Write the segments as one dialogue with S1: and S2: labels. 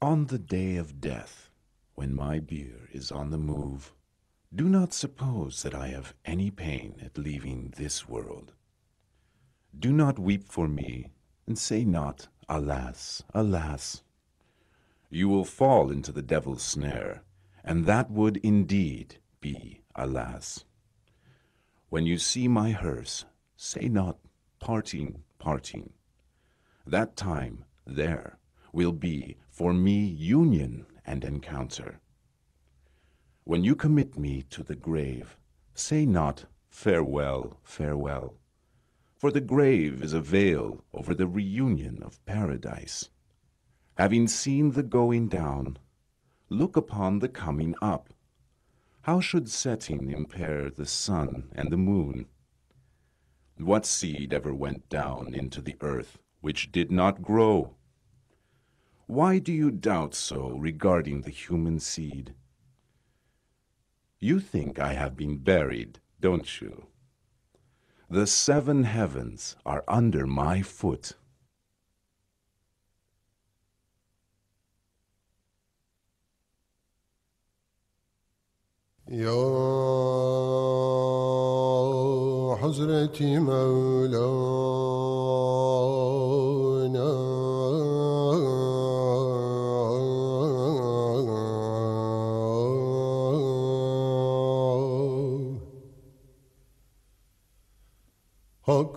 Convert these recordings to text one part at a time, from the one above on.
S1: On the day of death, when my bier is on the move, do not suppose that I have any pain at leaving this world. Do not weep for me, and say not, alas, alas. You will fall into the devil's snare, and that would indeed be alas. When you see my hearse, say not, parting, parting. That time there will be for me union and encounter. When you commit me to the grave, say not, farewell, farewell, for the grave is a veil over the reunion of paradise. Having seen the going down, look upon the coming up. How should setting impair the sun and the moon? What seed ever went down into the earth which did not grow? Why do you doubt so regarding the human seed? You think I have been buried, don't you? The 7 heavens are under my foot.
S2: Ya Hazreti Mevlana Hak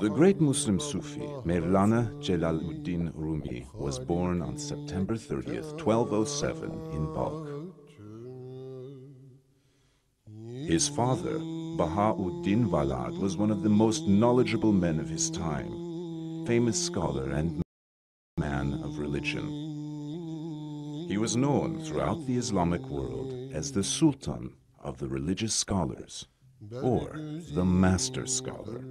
S1: The great Muslim Sufi, Mevlana Dželaludin Rumi, was born on September 30th, 1207 in Balkh. His father, Bahauddin Valad, was one of the most knowledgeable men of his time, famous scholar and man of religion. He was known throughout the Islamic world as the Sultan of the religious scholars, or the master scholar.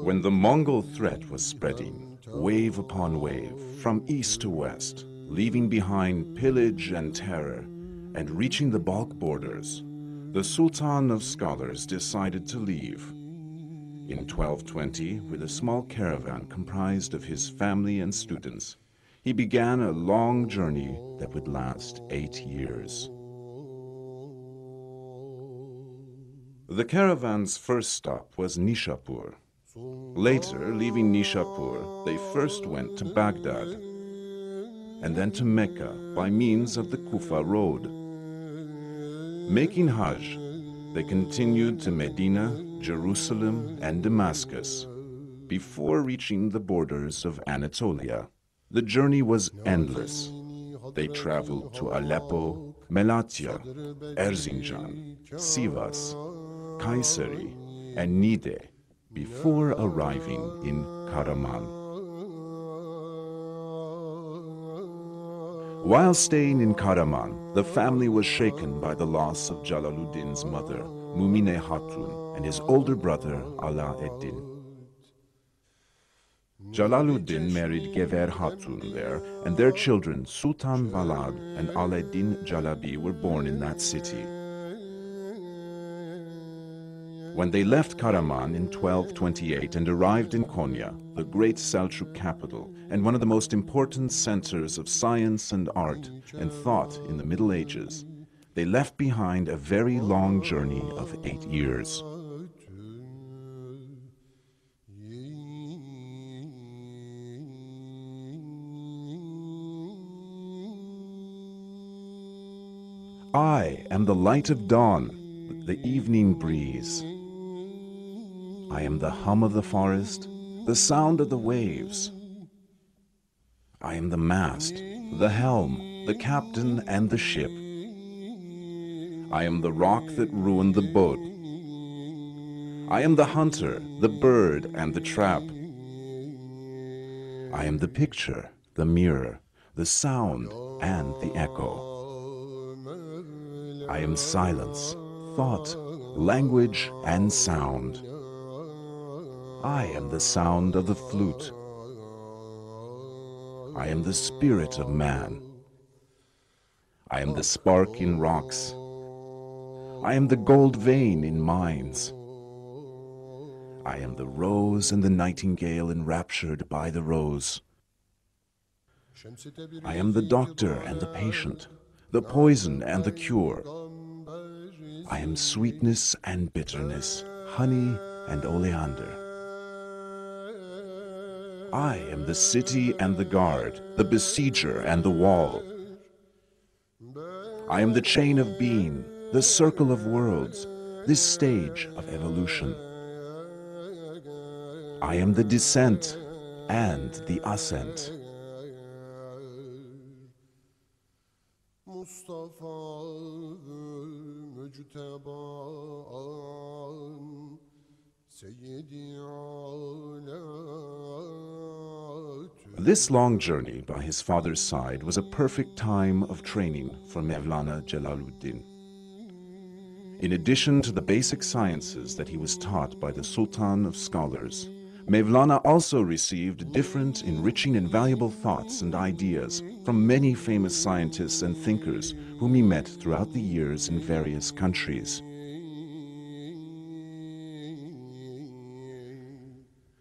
S1: When the Mongol threat was spreading, wave upon wave, from east to west, leaving behind pillage and terror, and reaching the Balkh borders, the Sultan of Scholars decided to leave. In 1220, with a small caravan comprised of his family and students, he began a long journey that would last 8 years. The caravan's first stop was Nishapur. Later, leaving Nishapur, they first went to Baghdad, and then to Mecca by means of the Kufa road. Making Hajj, they continued to Medina, Jerusalem, and Damascus before reaching the borders of Anatolia. The journey was endless. They traveled to Aleppo, Malatya, Erzincan, Sivas, Kayseri, and Niğde before arriving in Karaman. While staying in Karaman, the family was shaken by the loss of Jalaluddin's mother, Mumine Hatun, and his older brother, Alaeddin. Jalaluddin married Gever Hatun there, and their children, Sultan Valad and Alaeddin Jalabi, were born in that city. When they left Karaman in 1228 and arrived in Konya, the great Selçuk capital and one of the most important centers of science and art and thought in the Middle Ages, they left behind a very long journey of 8 years. I am the light of dawn, the evening breeze. I am the hum of the forest, the sound of the waves. I am the mast, the helm, the captain, and the ship. I am the rock that ruined the boat. I am the hunter, the bird, and the trap. I am the picture, the mirror, the sound, and the echo. I am silence, thought, language, and sound. I am the sound of the flute. I am the spirit of man. I am the spark in rocks. I am the gold vein in mines. I am the rose and the nightingale enraptured by the rose. I am the doctor and the patient, the poison and the cure. I am sweetness and bitterness, honey and oleander. I am the city and the guard, the besieger and the wall. I am the chain of being, the circle of worlds, this stage of evolution. I am the descent and the ascent. This long journey by his father's side was a perfect time of training for Mevlana Dželaludin. In addition to the basic sciences that he was taught by the Sultan of Scholars, Mevlana also received different, enriching and valuable thoughts and ideas from many famous scientists and thinkers whom he met throughout the years in various countries.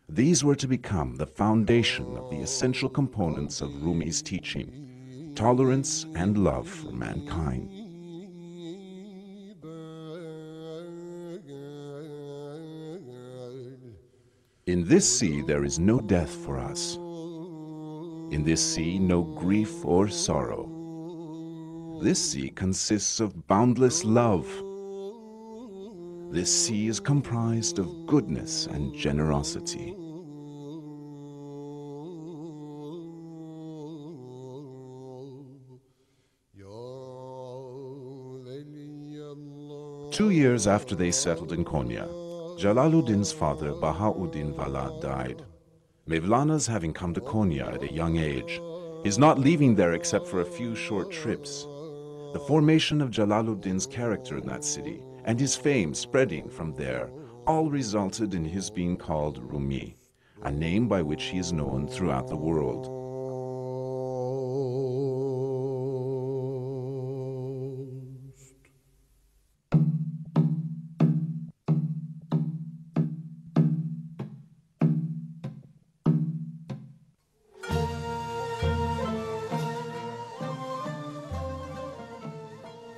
S1: These were to become the foundation of the essential components of Rumi's teaching, tolerance and love for mankind. In this sea there is no death for us. In this sea no grief or sorrow. This sea consists of boundless love. This sea is comprised of goodness and generosity. Two years after they settled in Konya, Dželaludin's father Bahauddin Valad died. Mevlana's having come to Konya at a young age, he's not leaving there except for a few short trips. The formation of Dželaludin's character in that city and his fame spreading from there all resulted in his being called Rumi, a name by which he is known throughout the world.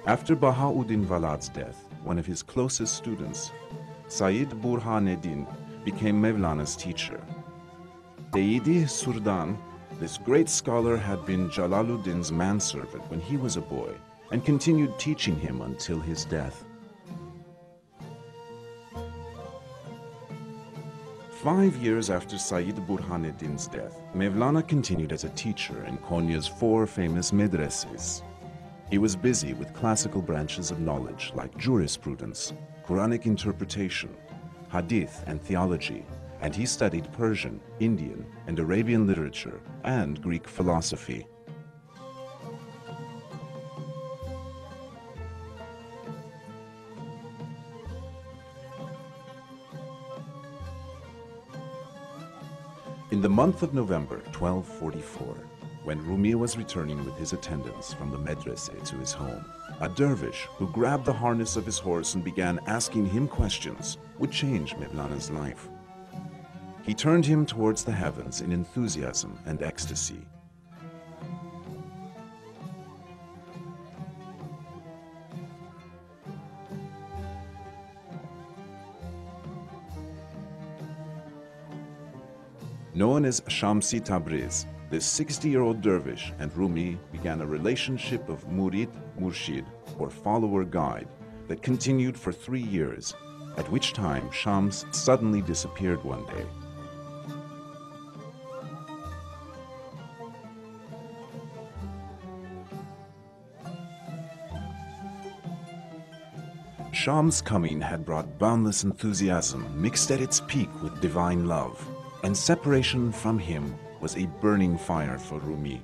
S1: After Bahauddin Valad's death, one of his closest students, Said Burhaneddin, became Mevlana's teacher. Deidi Surdan, this great scholar, had been Dželaludin's manservant when he was a boy and continued teaching him until his death. 5 years after Said Burhaneddin's death, Mevlana continued as a teacher in Konya's 4 famous medreses. He was busy with classical branches of knowledge like jurisprudence, Quranic interpretation, hadith and theology, and he studied Persian, Indian, and Arabian literature and Greek philosophy. In the month of November 1244, when Rumi was returning with his attendants from the medrese to his home, a dervish who grabbed the harness of his horse and began asking him questions would change Mevlana's life. He turned him towards the heavens in enthusiasm and ecstasy. Known as Shamsi Tabriz, this 60-year-old dervish and Rumi began a relationship of murid-murshid, or follower-guide, that continued for 3 years, at which time Shams suddenly disappeared one day. Shams' coming had brought boundless enthusiasm mixed at its peak with divine love, and separation from him was a burning fire for Rumi.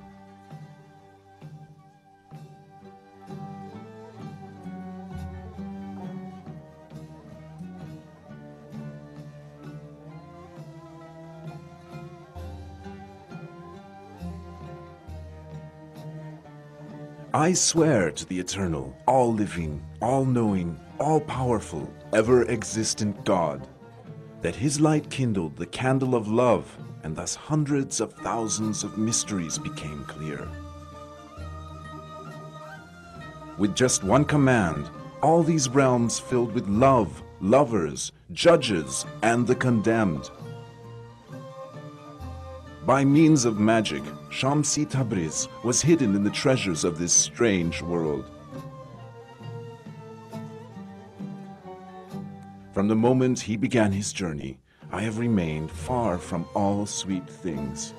S1: I swear to the eternal, all-living, all-knowing, all-powerful, ever-existent God, that his light kindled the candle of love, and thus hundreds of thousands of mysteries became clear. With just one command, all these realms filled with love, lovers, judges, and the condemned. By means of magic, Shamsi Tabriz was hidden in the treasures of this strange world. From the moment he began his journey, I have remained far from all sweet things.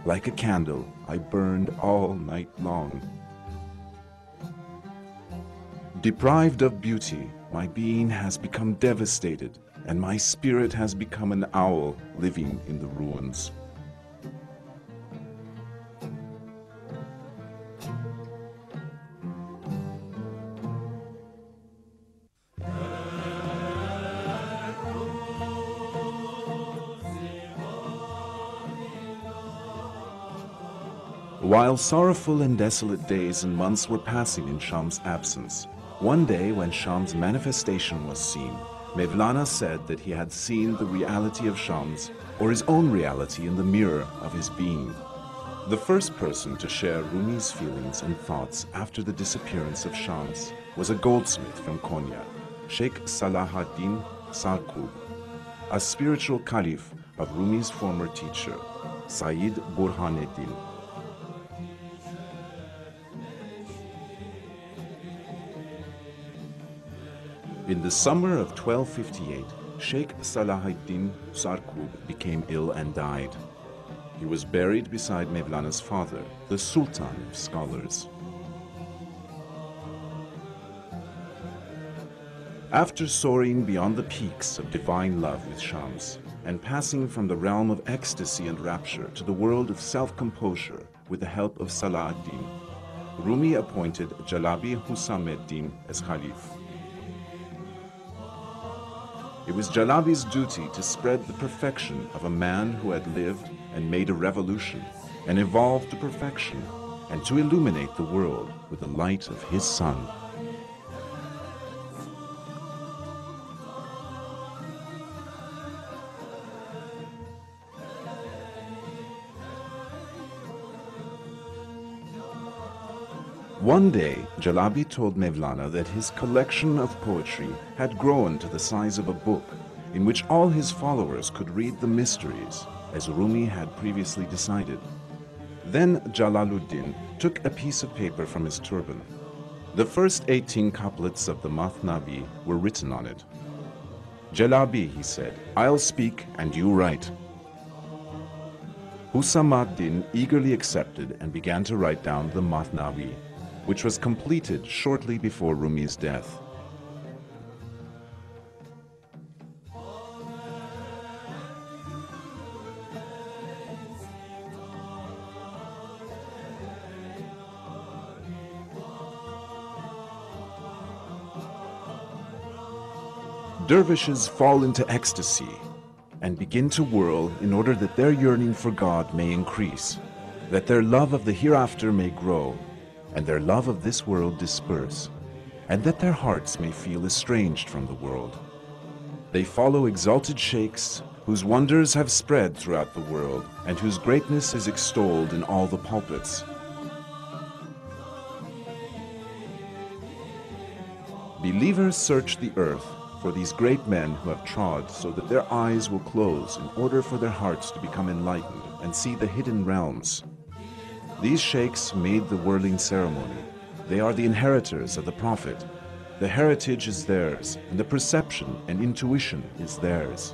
S1: Like a candle, I burned all night long. Deprived of beauty, my being has become devastated, and my spirit has become an owl living in the ruins. While sorrowful and desolate days and months were passing in Sham's absence, one day when Sham's manifestation was seen, Mevlana said that he had seen the reality of Sham's, or his own reality in the mirror of his being. The first person to share Rumi's feelings and thoughts after the disappearance of Shams was a goldsmith from Konya, Sheikh Salahuddin Sarkub, a spiritual caliph of Rumi's former teacher, Sayyid Burhaneddin. In the summer of 1258, Sheikh Salahuddin Sarkub became ill and died. He was buried beside Mevlana's father, the Sultan of Scholars. After soaring beyond the peaks of divine love with Shams, and passing from the realm of ecstasy and rapture to the world of self-composure with the help of Salahuddin, Rumi appointed Celebi Husameddin as Khalif. It was Celebi's duty to spread the perfection of a man who had lived and made a revolution and evolved to perfection, and to illuminate the world with the light of his sun. One day, Celebi told Mevlana that his collection of poetry had grown to the size of a book, in which all his followers could read the mysteries, as Rumi had previously decided. Then Jalaluddin took a piece of paper from his turban. The first 18 couplets of the Mathnavi were written on it. Celebi, he said, I'll speak and you write. Husameddin eagerly accepted and began to write down the Mathnavi, which was completed shortly before Rumi's death. Dervishes fall into ecstasy and begin to whirl in order that their yearning for God may increase, that their love of the hereafter may grow, and their love of this world disperse, and that their hearts may feel estranged from the world. They follow exalted sheikhs whose wonders have spread throughout the world and whose greatness is extolled in all the pulpits. Believers search the earth for these great men who have trod so that their eyes will close in order for their hearts to become enlightened and see the hidden realms. These sheikhs made the whirling ceremony. They are the inheritors of the Prophet. The heritage is theirs, and the perception and intuition is theirs.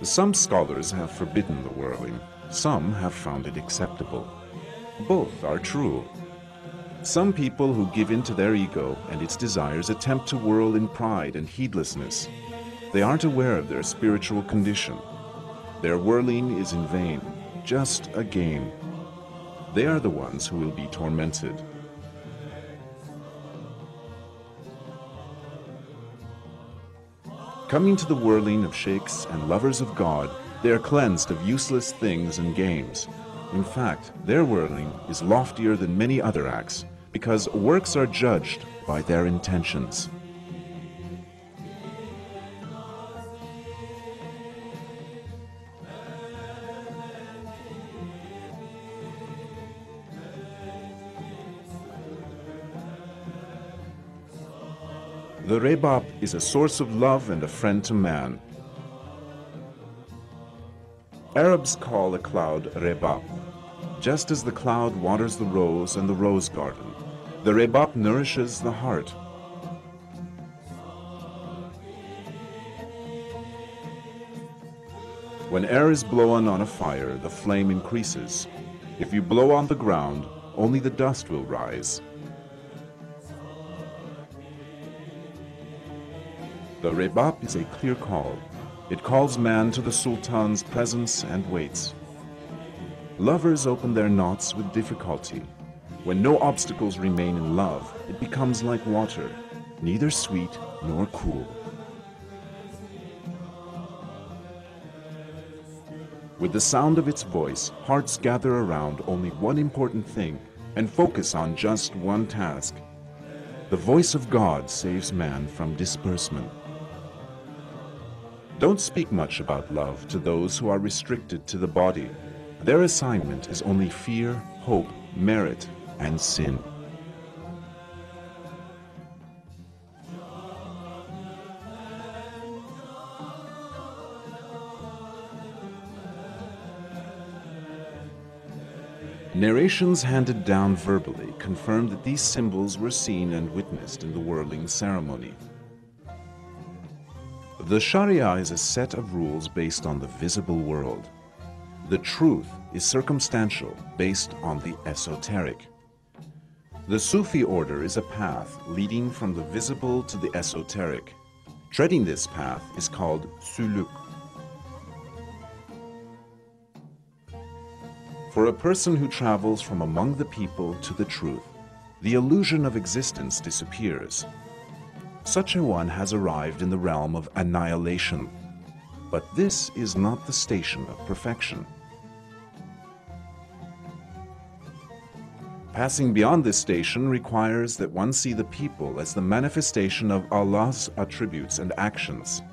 S1: Some scholars have forbidden the whirling. Some have found it acceptable. Both are true. Some people who give in to their ego and its desires attempt to whirl in pride and heedlessness. They aren't aware of their spiritual condition. Their whirling is in vain, just a game. They are the ones who will be tormented. Coming to the whirling of sheikhs and lovers of God, they are cleansed of useless things and games. In fact, their whirling is loftier than many other acts, because works are judged by their intentions. The rebab is a source of love and a friend to man. Arabs call a cloud rebab. Just as the cloud waters the rose and the rose garden, the rebab nourishes the heart. When air is blown on a fire, the flame increases. If you blow on the ground, only the dust will rise. The rebab is a clear call. It calls man to the sultan's presence and waits. Lovers open their knots with difficulty. When no obstacles remain in love, it becomes like water, neither sweet nor cool. With the sound of its voice, hearts gather around only one important thing and focus on just one task. The voice of God saves man from disbursement. Don't speak much about love to those who are restricted to the body. Their assignment is only fear, hope, merit, and sin. Narrations handed down verbally confirm that these symbols were seen and witnessed in the whirling ceremony. The Sharia is a set of rules based on the visible world. The truth is circumstantial, based on the esoteric. The Sufi order is a path leading from the visible to the esoteric. Treading this path is called suluk. For a person who travels from among the people to the truth, the illusion of existence disappears. Such a one has arrived in the realm of annihilation. But this is not the station of perfection. Passing beyond this station requires that one see the people as the manifestation of Allah's attributes and actions,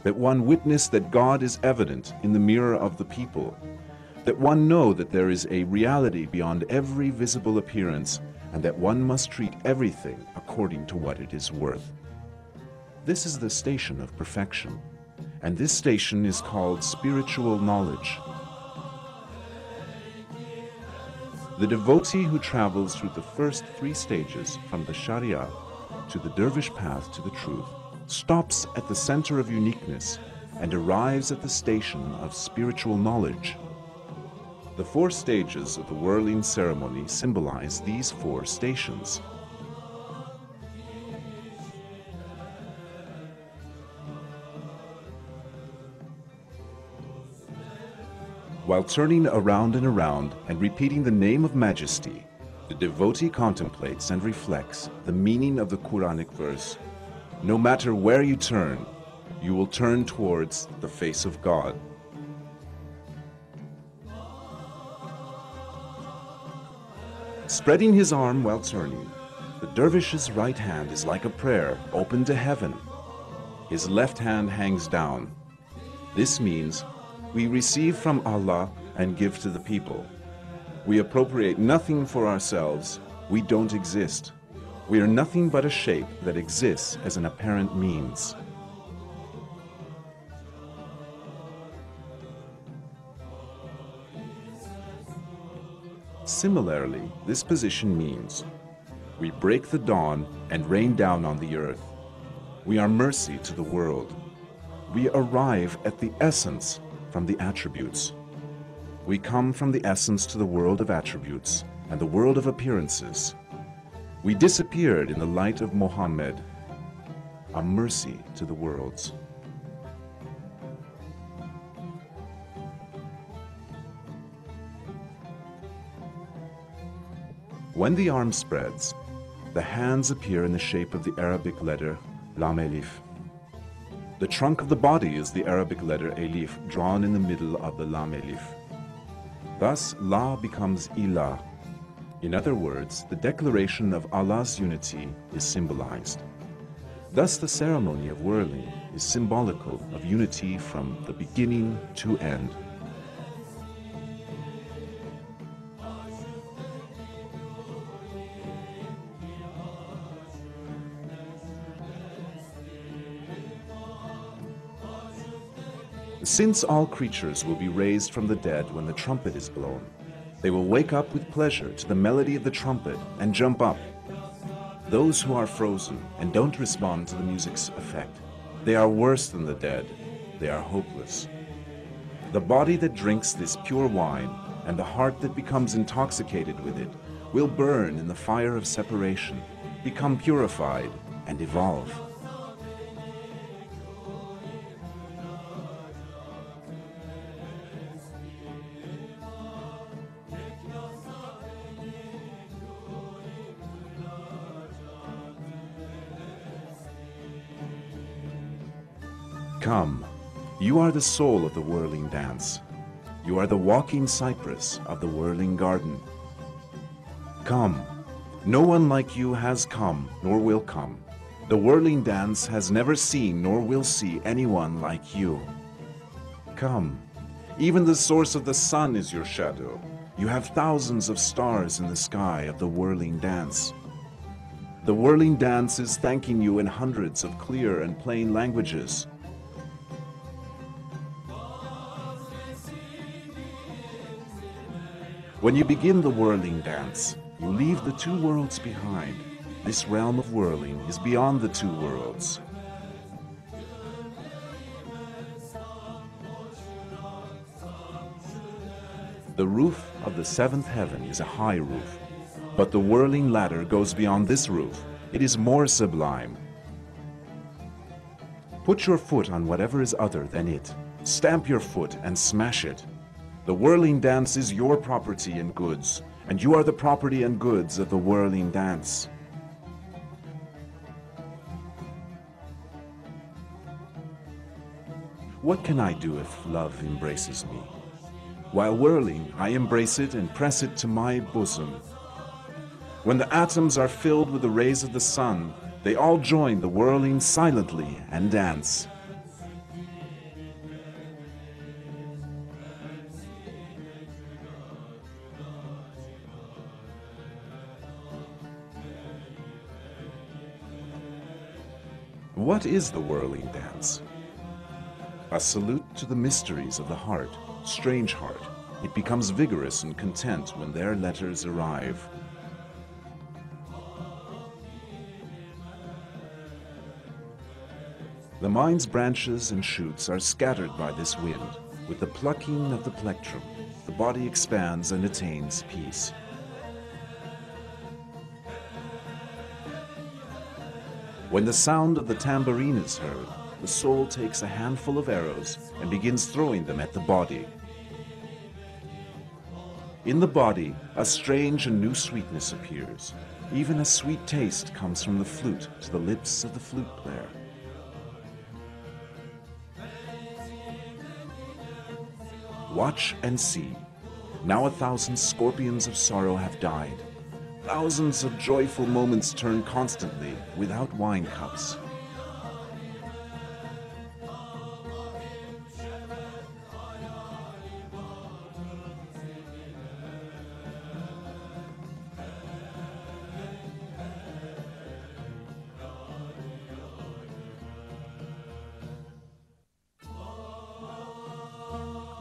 S1: that one witness that God is evident in the mirror of the people, that one know that there is a reality beyond every visible appearance, and that one must treat everything according to what it is worth. This is the station of perfection, and this station is called spiritual knowledge. The devotee who travels through the first three stages from the Sharia to the dervish path to the truth stops at the center of uniqueness and arrives at the station of spiritual knowledge. The four stages of the whirling ceremony symbolize these four stations. While turning around and around and repeating the name of majesty, the devotee contemplates and reflects the meaning of the Quranic verse. No matter where you turn, you will turn towards the face of God. Spreading his arm while turning, the dervish's right hand is like a prayer open to heaven. His left hand hangs down. This means we receive from Allah and give to the people. We appropriate nothing for ourselves. We don't exist. We are nothing but a shape that exists as an apparent means. Similarly, this position means we break the dawn and rain down on the earth. We are mercy to the world. We arrive at the essence from the attributes. We come from the essence to the world of attributes and the world of appearances. We disappeared in the light of Muhammad, a mercy to the worlds. When the arm spreads, the hands appear in the shape of the Arabic letter Lam Alif. The trunk of the body is the Arabic letter Alif, drawn in the middle of the Lam Alif. Thus, La becomes Ilah. In other words, the declaration of Allah's unity is symbolized. Thus, the ceremony of whirling is symbolical of unity from the beginning to end. Since all creatures will be raised from the dead when the trumpet is blown, they will wake up with pleasure to the melody of the trumpet and jump up. Those who are frozen and don't respond to the music's effect, they are worse than the dead. They are hopeless. The body that drinks this pure wine and the heart that becomes intoxicated with it will burn in the fire of separation, become purified, and evolve. Come, you are the soul of the whirling dance. You are the walking cypress of the whirling garden. Come, no one like you has come, nor will come. The whirling dance has never seen, nor will see anyone like you. Come, even the source of the sun is your shadow. You have thousands of stars in the sky of the whirling dance. The whirling dance is thanking you in hundreds of clear and plain languages. When you begin the whirling dance, you leave the two worlds behind. This realm of whirling is beyond the two worlds. The roof of the seventh heaven is a high roof, but the whirling ladder goes beyond this roof. It is more sublime. Put your foot on whatever is other than it. Stamp your foot and smash it. The whirling dance is your property and goods, and you are the property and goods of the whirling dance. What can I do if love embraces me? While whirling, I embrace it and press it to my bosom. When the atoms are filled with the rays of the sun, they all join the whirling silently and dance. What is the whirling dance? A salute to the mysteries of the heart, strange heart. It becomes vigorous and content when their letters arrive. The mind's branches and shoots are scattered by this wind. With the plucking of the plectrum, the body expands and attains peace. When the sound of the tambourine is heard, the soul takes a handful of arrows and begins throwing them at the body. In the body, a strange and new sweetness appears. Even a sweet taste comes from the flute to the lips of the flute player. Watch and see. Now 1,000 scorpions of sorrow have died. Thousands of joyful moments turn constantly without wine cups.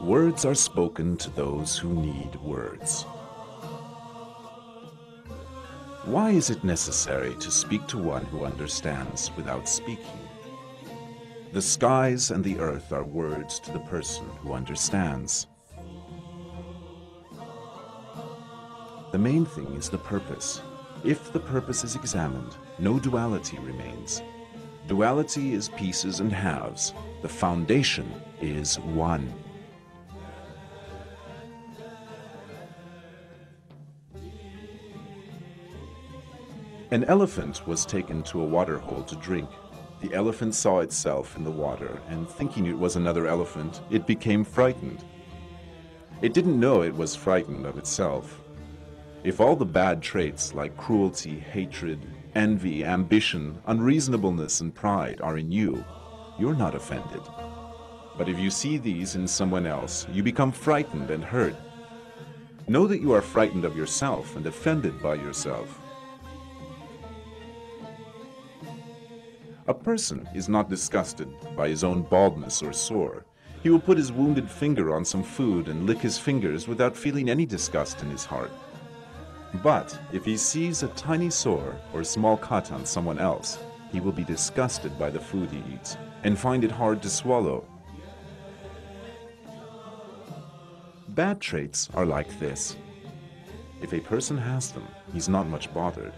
S1: Words are spoken to those who need words. Why is it necessary to speak to one who understands without speaking? The skies and the earth are words to the person who understands. The main thing is the purpose. If the purpose is examined, no duality remains. Duality is pieces and halves. The foundation is one. An elephant was taken to a waterhole to drink. The elephant saw itself in the water, and thinking it was another elephant, it became frightened. It didn't know it was frightened of itself. If all the bad traits like cruelty, hatred, envy, ambition, unreasonableness, and pride are in you, you're not offended. But if you see these in someone else, you become frightened and hurt. Know that you are frightened of yourself and offended by yourself. A person is not disgusted by his own baldness or sore. He will put his wounded finger on some food and lick his fingers without feeling any disgust in his heart. But if he sees a tiny sore or a small cut on someone else, he will be disgusted by the food he eats and find it hard to swallow. Bad traits are like this. If a person has them, he's not much bothered.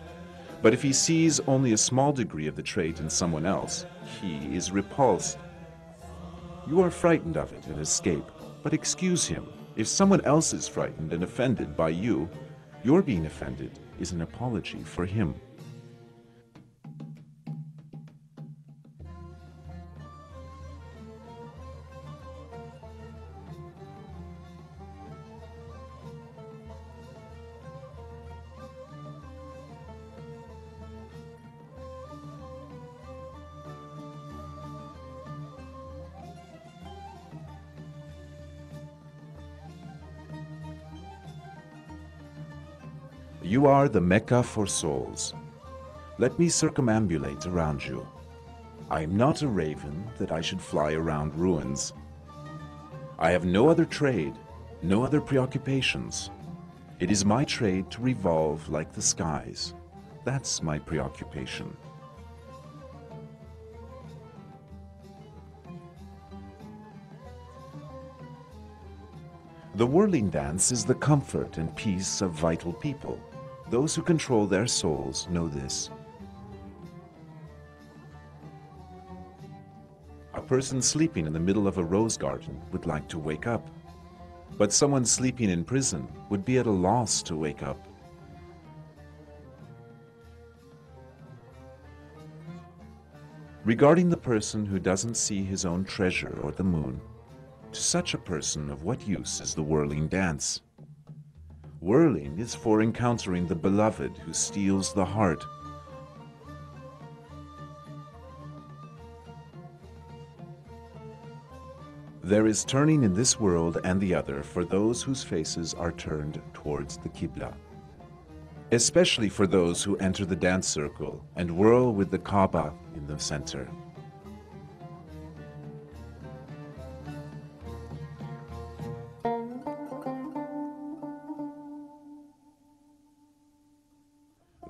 S1: But if he sees only a small degree of the trait in someone else, he is repulsed. You are frightened of it and escape, but excuse him. If someone else is frightened and offended by you, your being offended is an apology for him. You are the Mecca for souls. Let me circumambulate around you. I am not a raven that I should fly around ruins. I have no other trade, no other preoccupations. It is my trade to revolve like the skies. That's my preoccupation. The whirling dance is the comfort and peace of vital people. Those who control their souls know this. A person sleeping in the middle of a rose garden would like to wake up, but someone sleeping in prison would be at a loss to wake up. Regarding the person who doesn't see his own treasure or the moon, to such a person of what use is the whirling dance? Whirling is for encountering the beloved who steals the heart. There is turning in this world and the other for those whose faces are turned towards the Qibla, especially for those who enter the dance circle and whirl with the Kaaba in the center.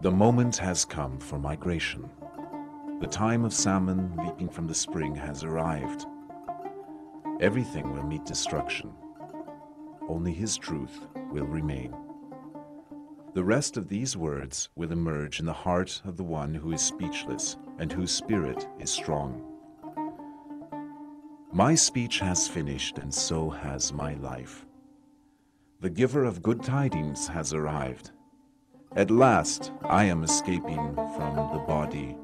S1: The moment has come for migration. The time of salmon leaping from the spring has arrived. Everything will meet destruction. Only his truth will remain. The rest of these words will emerge in the heart of the one who is speechless and whose spirit is strong. My speech has finished, and so has my life. The giver of good tidings has arrived. At last, I am escaping from the body.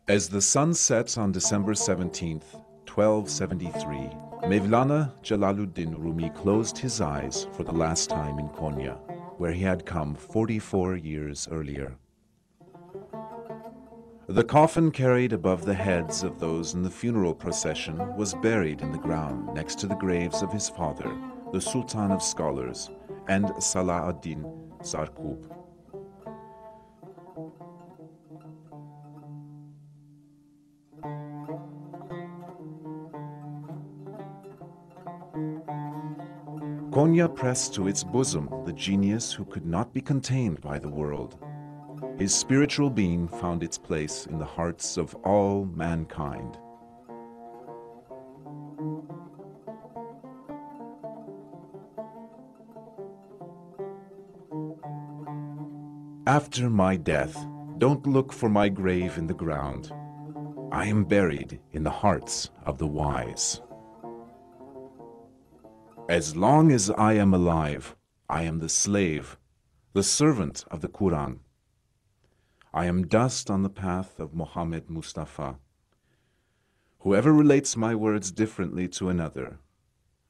S1: As the sun sets on December 17th, 1273, Mevlana Dželaludin Rumi closed his eyes for the last time in Konya, where he had come 44 years earlier. The coffin carried above the heads of those in the funeral procession was buried in the ground next to the graves of his father, the Sultan of Scholars, and Salah ad-Din Zarqub. Konya pressed to its bosom the genius who could not be contained by the world. His spiritual being found its place in the hearts of all mankind. After my death, don't look for my grave in the ground. I am buried in the hearts of the wise. As long as I am alive, I am the slave, the servant of the Quran. I am dust on the path of Muhammad Mustafa. Whoever relates my words differently to another,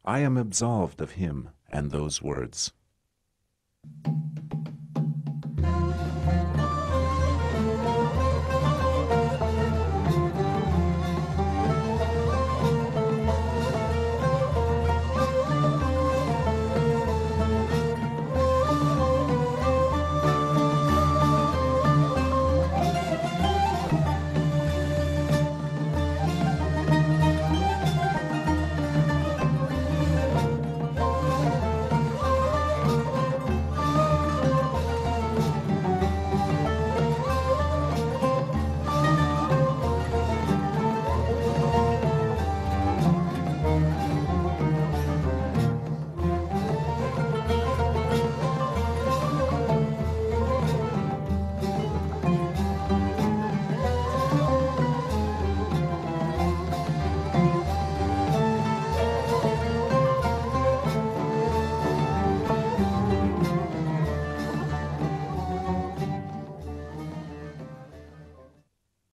S1: I am absolved of him and those words.